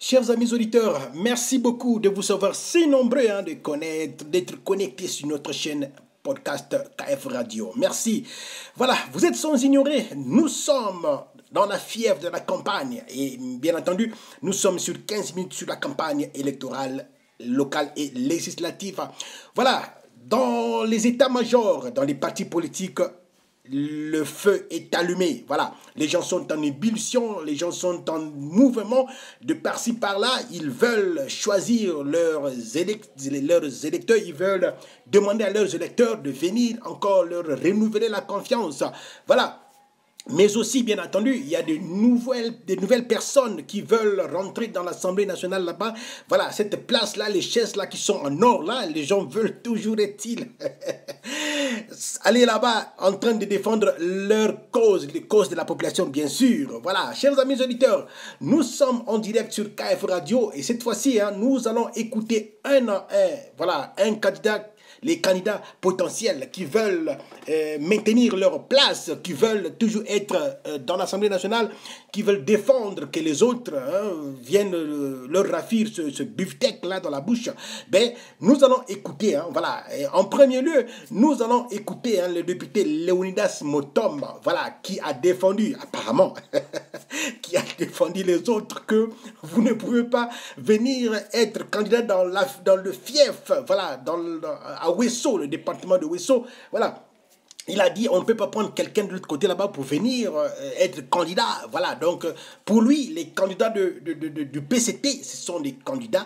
Chers amis auditeurs, merci beaucoup de vous savoir si nombreux de connaître, d'être connectés sur notre chaîne podcast KF Radio. Merci. Voilà, vous êtes sans ignorer, nous sommes dans la fièvre de la campagne et bien entendu, nous sommes sur 15 minutes sur la campagne électorale locale et législative. Voilà, dans les états-majors, dans les partis politiques, le feu est allumé. Voilà, les gens sont en ébullition, les gens sont en mouvement de par-ci par-là. Ils veulent choisir leurs électeurs, ils veulent demander à leurs électeurs de venir encore leur renouveler la confiance. Voilà. Mais aussi, bien entendu, il y a de nouvelles personnes qui veulent rentrer dans l'Assemblée nationale là-bas. Voilà, cette place-là, les chaises-là qui sont en or, là, les gens veulent toujours être-ils aller là-bas en train de défendre leur cause, les causes de la population, bien sûr. Voilà, chers amis auditeurs, nous sommes en direct sur KF Radio et cette fois-ci, nous allons écouter un candidat, les candidats potentiels qui veulent maintenir leur place, qui veulent toujours être dans l'Assemblée nationale, qui veulent défendre que les autres viennent leur raffir ce beefsteak là dans la bouche. Ben, nous allons écouter, voilà. Et en premier lieu, nous allons écouter le député Léonidas Motom, voilà, qui a défendu, apparemment, qui a défendu les autres que vous ne pouvez pas venir être candidat dans le fief, voilà, à Ouesso, le département de Ouesso, voilà. Il a dit on ne peut pas prendre quelqu'un de l'autre côté là-bas pour venir être candidat. Voilà, donc pour lui, les candidats du PCT, ce sont des candidats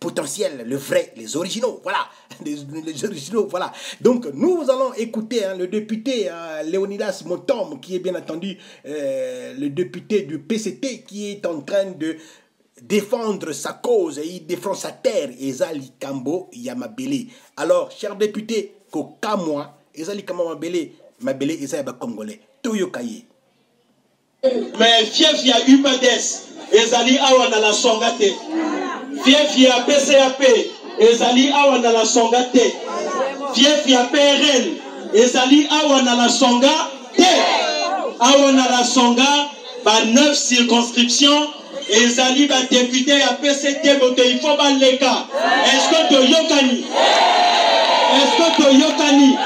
potentiels, le vrai, les originaux, voilà, les originaux, voilà. Donc nous allons écouter le député Léonidas Motom, qui est bien entendu le député du PCT, qui est en train de défendre sa cause, et il défend sa terre, Ezali Kambo Yamabele. Alors, cher député, Kokamwa, Ezali Kambo Mabele, Ezali Congolais, Toyo Kaye. Mais fief ya UPADES, Ezali Awana la Songate. Fief ya PCAP, Ezali Awana la Songate. Fief ya PRL, Ezali Awana la Songate. Awana la Songa, 9 circonscriptions. Ezali ba député à PCT voté il faut baleka. Est-ce que to yokani? Est-ce que to yokani?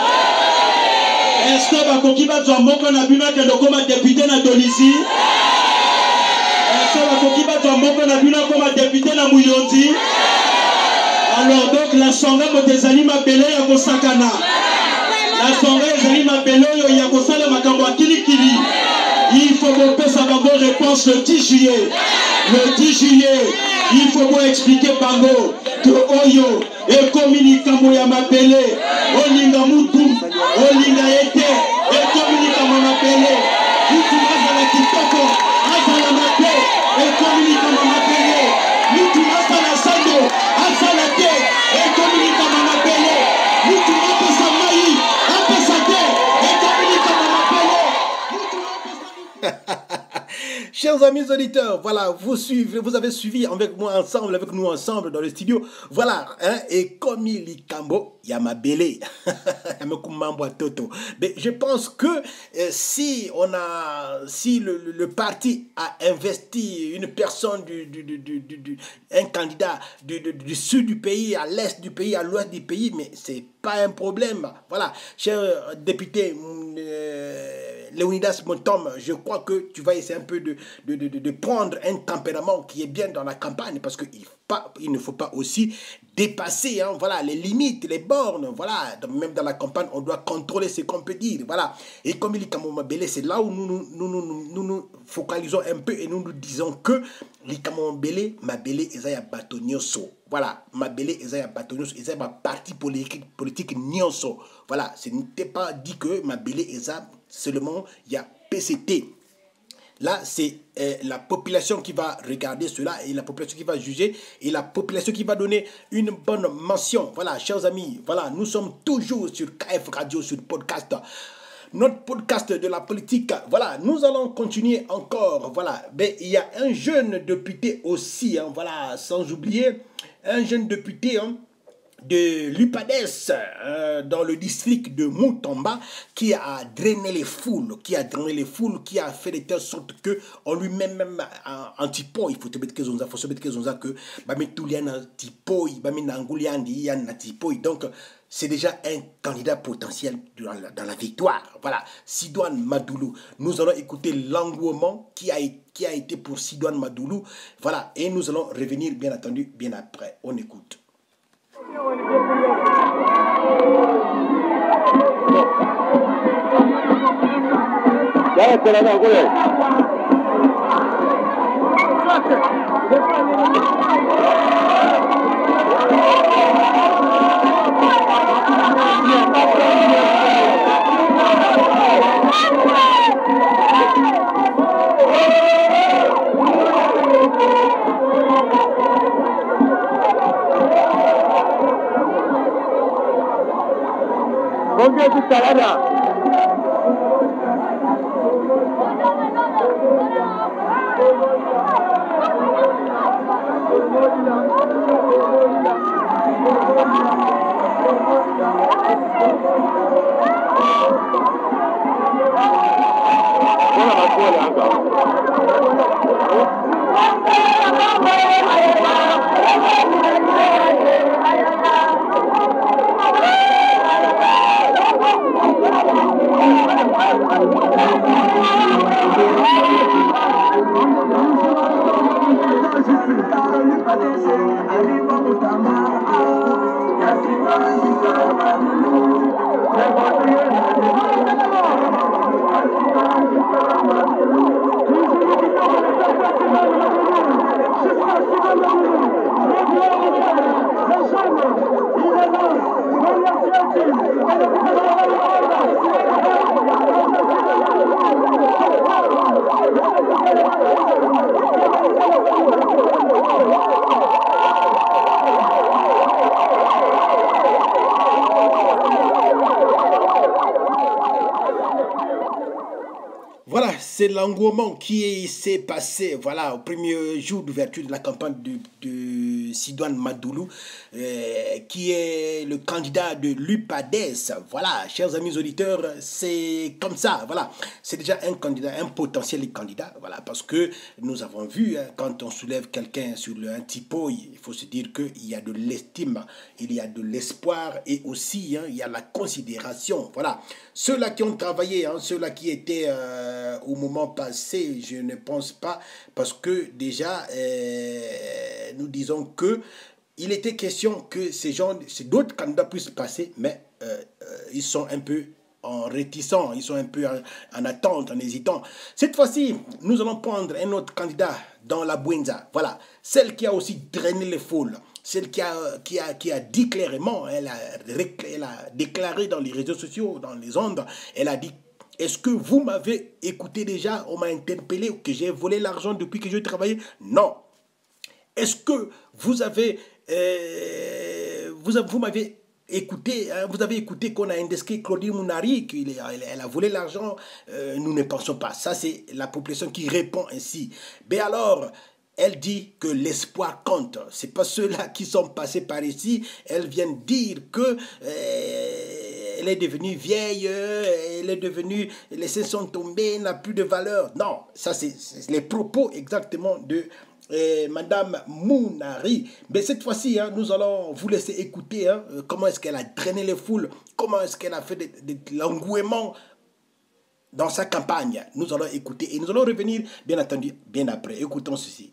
Est-ce que ba kokiba to moko na bino ke lokoma député na Dolizi? Est-ce que ba kokiba to moko na bino comme député na Muyonzi? Alors donc la songa ko ezali mabele ya kosakana. La songa ezali mabele yo ya kosala makambo akilikili. Il faut que ça va bonne réponse le 10 juillet. Le 10 juillet, il faut vous expliquer Bango que Oyo et communique à Mabele, Olinga Moutou, Olinga Ete, et communique à Mabele. Vous pouvez à la Kitoko, à la Mabé, et communique à Mabele. Nous pouvons à la Sando, à la Té, et communique à Mabele. Nous pouvons à Samaï, à Pesate, et communique à Mabele. Chers amis auditeurs, voilà, vous avez suivi avec nous ensemble dans le studio, voilà, et comme il Kambo, Yamabele, Toto. Mais je pense que si le parti a investi une personne un candidat du sud du pays, à l'est du pays, à l'ouest du pays, mais c'est pas un problème. Voilà, cher député Léonidas Motom, je crois que tu vas essayer un peu de prendre un tempérament qui est bien dans la campagne, parce qu'il ne faut pas aussi dépasser voilà, les limites, les bornes. Voilà, même dans la campagne, on doit contrôler ce qu'on peut dire. Voilà. Et comme il dit Kamomabele, c'est là où nous focalisons un peu et nous disons que les Kamomabele, Mabele, Ezaya Batonyoso. Voilà, Mabele, Ezaya Batonyoso, Ezaya parti politique Nyonso. Voilà, ce n'était pas dit que Mabele, Ezaya seulement, il y a PCT. Là, c'est la population qui va regarder cela et la population qui va juger et la population qui va donner une bonne mention. Voilà, chers amis, voilà, nous sommes toujours sur KF Radio, sur le podcast. Notre podcast de la politique, voilà, nous allons continuer encore. Voilà, mais il y a un jeune député aussi, voilà, sans oublier, un jeune député de l'UPADES dans le district de Moutamba qui a drainé les foules, qui a fait de telle sorte que on lui met même un tipo, il faut te mettre que zonza, que bametoulian tipo, baminangouliandi yan tipo, donc c'est déjà un candidat potentiel dans la victoire. Voilà, Sidouane Madoulou. Nous allons écouter l'engouement qui a été pour Sidouane Madoulou. Voilà, et nous allons revenir bien entendu bien après. On écoute. Voilà, c'est l'engouement qui s'est passé, voilà, au premier jour d'ouverture de la campagne de Sidouane Madoulou, qui est le candidat de l'UPADES. Voilà, chers amis auditeurs, c'est comme ça, voilà. C'est déjà un candidat, un potentiel candidat, voilà, parce que nous avons vu, hein, quand on soulève quelqu'un sur un typo, il faut se dire qu'il y a de l'estime, il y a de l'espoir et aussi, hein, il y a la considération, voilà. Ceux-là qui ont travaillé, hein, ceux-là qui étaient au moment passé, je ne pense pas, parce que déjà, nous disons que il était question que d'autres candidats puissent passer, mais ils sont un peu en réticents, ils sont un peu en attente, en hésitant. Cette fois-ci, nous allons prendre un autre candidat dans la Bouenza, voilà, celle qui a aussi drainé les foules, celle qui a dit clairement, elle a déclaré dans les réseaux sociaux, dans les ondes, elle a dit: est-ce que vous m'avez écouté déjà? On m'a interpellé que j'ai volé l'argent depuis que je travaillais? Non. Est-ce que vous avez... vous m'avez écouté, hein, vous avez écouté qu'on a indiqué Claudie Mounari, qu'elle a volé l'argent? Nous ne pensons pas. Ça, c'est la population qui répond ainsi. Mais alors... elle dit que l'espoir compte. Ce n'est pas ceux-là qui sont passés par ici. Elle vient dire que elle est devenue vieille, elle est devenue, les seins sont tombés, n'a plus de valeur. Non, ça c'est les propos exactement de Madame Mounari. Mais cette fois-ci, hein, nous allons vous laisser écouter, hein, comment est-ce qu'elle a drainé les foules, comment est-ce qu'elle a fait de l'engouement dans sa campagne. Nous allons écouter et nous allons revenir, bien entendu, bien après. Écoutons ceci.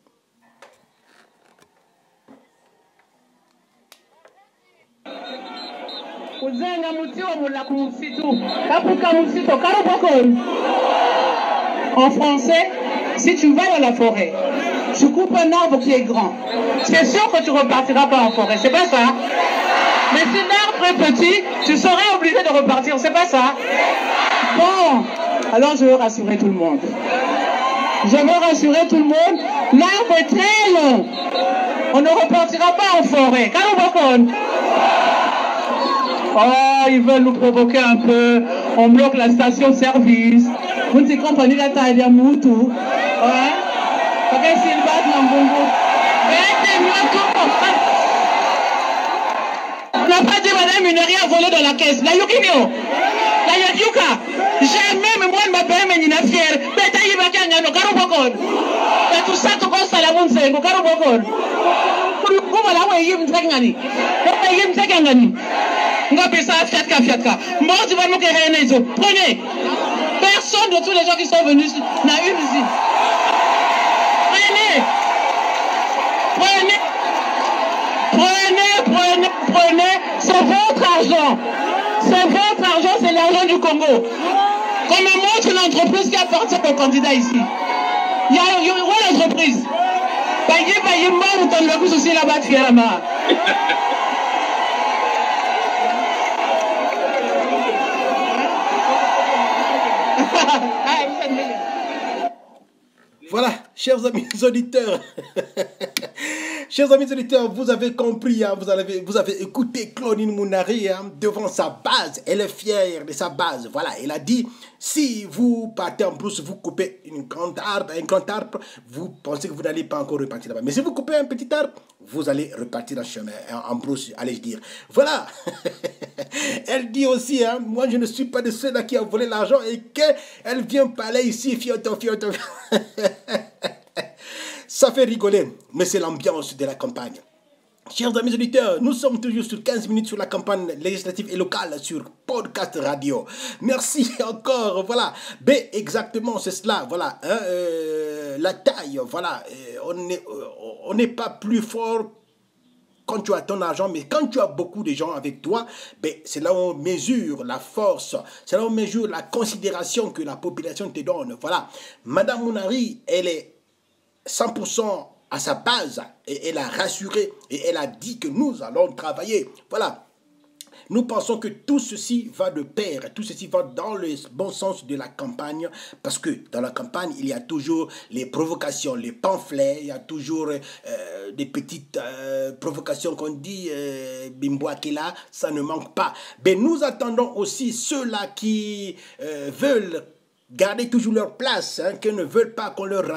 En français, si tu vas dans la forêt, tu coupes un arbre qui est grand, c'est sûr que tu ne repartiras pas en forêt, c'est pas ça? Mais si l'arbre est petit, tu serais obligé de repartir, c'est pas ça? Bon, alors je veux rassurer tout le monde. Je veux rassurer tout le monde, l'arbre est très long. On ne repartira pas en forêt. Oh, ils veulent nous provoquer un peu. On bloque la station-service. Vous ne comprenez la taille de Moutou. Ouais. pas dit madame Muneri a volé dans la caisse. La Yukinio. La Yadyuka. Jamais, mais moi, je m'appelle Menina Fier. Beta Yibakangano, Karubokon. Mais tout ça, tout comme Salamon Sengo, Karubokon. Voilà, ouais, Yim Tangani. Yim Tangani. Ngapesa Fiatka Fiatka. Moi, tu vas nous guérir. Prenez. Personne de tous les gens qui sont venus n'a une ici. Prenez. Prenez. Prenez, prenez, prenez. C'est votre argent. C'est votre argent, c'est l'argent du Congo. Comme montre une entreprise qui appartient au candidat ici. Il y a une entreprise. Payez, payez, moi, vous t'en le coup aussi là-bas, tu es là-bas. Voilà, chers amis auditeurs. Chers amis auditeurs, vous avez compris, hein, vous avez écouté Claudine Mounari hein, devant sa base. Elle est fière de sa base. Voilà, elle a dit, si vous partez en brousse, vous coupez un grand arbre, vous pensez que vous n'allez pas encore repartir là-bas. Mais si vous coupez un petit arbre, vous allez repartir en chemin, en brousse, allez-je dire. Voilà. Elle dit aussi, hein, moi je ne suis pas de ceux-là qui ont volé l'argent et qu'elle vient parler ici, fioto. Ça fait rigoler, mais c'est l'ambiance de la campagne. Chers amis auditeurs, nous sommes toujours sur 15 minutes sur la campagne législative et locale sur Podcast Radio. Merci encore, voilà. Ben, exactement, c'est cela, voilà. Hein, la taille, voilà. On n'est pas plus fort quand tu as ton argent, mais quand tu as beaucoup de gens avec toi, ben, c'est là où on mesure la force, c'est là où on mesure la considération que la population te donne. Voilà. Madame Mounari, elle est 100% à sa base et elle a rassuré et elle a dit que nous allons travailler. Voilà. Nous pensons que tout ceci va de pair, tout ceci va dans le bon sens de la campagne, parce que dans la campagne, il y a toujours les provocations, les pamphlets, il y a toujours des petites provocations qu'on dit, bimboakela, ça ne manque pas. Mais nous attendons aussi ceux-là qui veulent garder toujours leur place, hein, qui ne veulent pas qu'on leur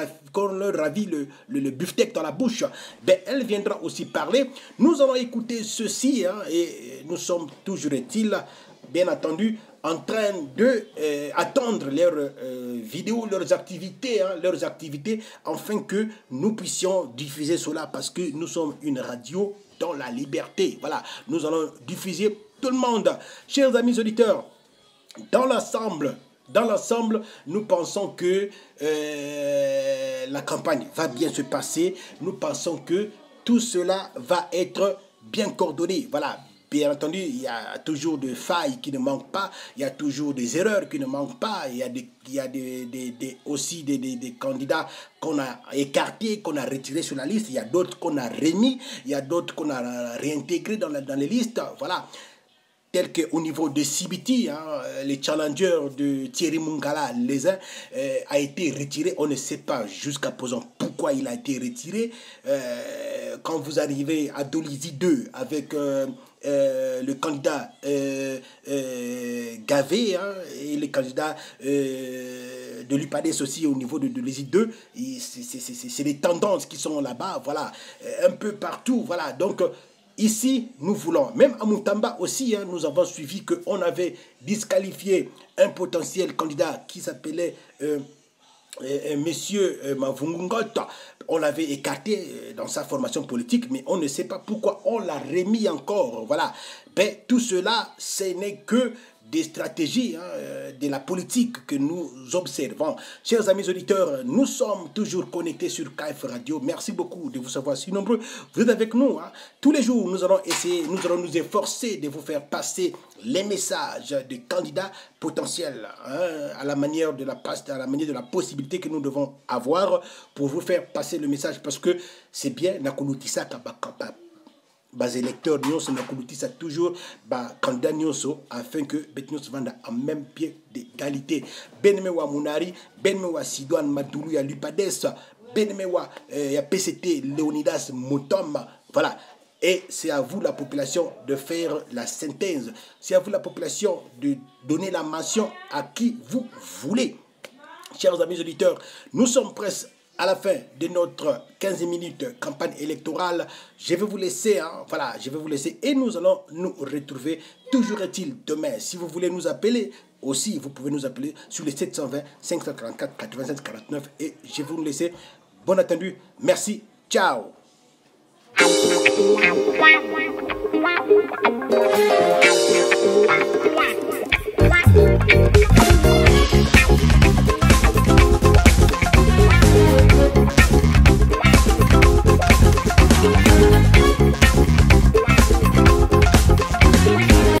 ravit le beefsteak dans la bouche, ben, elle viendra aussi parler. Nous allons écouter ceci, hein, et nous sommes toujours, bien entendu, en train de attendre leurs vidéos, leurs activités, afin que nous puissions diffuser cela, parce que nous sommes une radio dans la liberté. Voilà, nous allons diffuser tout le monde. Chers amis auditeurs, dans l'ensemble, nous pensons que la campagne va bien se passer. Nous pensons que tout cela va être bien coordonné. Voilà. Bien entendu, il y a toujours des failles qui ne manquent pas. Il y a toujours des erreurs qui ne manquent pas. Il y a aussi des candidats qu'on a écartés, qu'on a retirés sur la liste. Il y a d'autres qu'on a remis. Il y a d'autres qu'on a réintégrés dans les listes. Voilà. Tel qu'au niveau de CBT, hein, les challengers de Thierry Mungala, les uns, a été retiré. On ne sait pas jusqu'à présent pourquoi il a été retiré. Quand vous arrivez à Dolisie 2 avec le candidat Gavé, hein, et le candidat de l'UPADES aussi au niveau de Dolisie 2, c'est les tendances qui sont là-bas, voilà, un peu partout, voilà. Donc, ici, nous voulons, même à Moutamba aussi, hein, nous avons suivi qu'on avait disqualifié un potentiel candidat qui s'appelait Monsieur Mavungungot. On l'avait écarté dans sa formation politique, mais on ne sait pas pourquoi on l'a remis encore. Voilà. Ben, tout cela, ce n'est que des stratégies, hein, de la politique que nous observons. Chers amis auditeurs, nous sommes toujours connectés sur KF Radio. Merci beaucoup de vous savoir si nombreux. Vous êtes avec nous, hein. Tous les jours, nous allons nous efforcer de vous faire passer les messages des candidats potentiels, hein, à la manière de la possibilité que nous devons avoir pour vous faire passer le message, parce que c'est bien Nakulutisa Kabakapa. Bas électeurs nyonso na kulutisa toujours ba candidat nyonso afin que bet nyonso vanda en même pied d'égalité. Benme wa Mounari, benme wa Sidouane Madoulou ya l'UPADES, benme wa ya PCT Léonidas Moutomba. Voilà. Et c'est à vous, la population, de faire la synthèse. C'est à vous, la population, de donner la mention à qui vous voulez. Chers amis auditeurs, nous sommes presque à la fin de notre 15 minutes campagne électorale. Je vais vous laisser, voilà, je vais vous laisser et nous allons nous retrouver. Toujours est-il demain. Si vous voulez nous appeler, aussi, vous pouvez nous appeler sur les 720 544 87 49 et je vais vous laisser. Bon attendu. Merci. Ciao. Wow.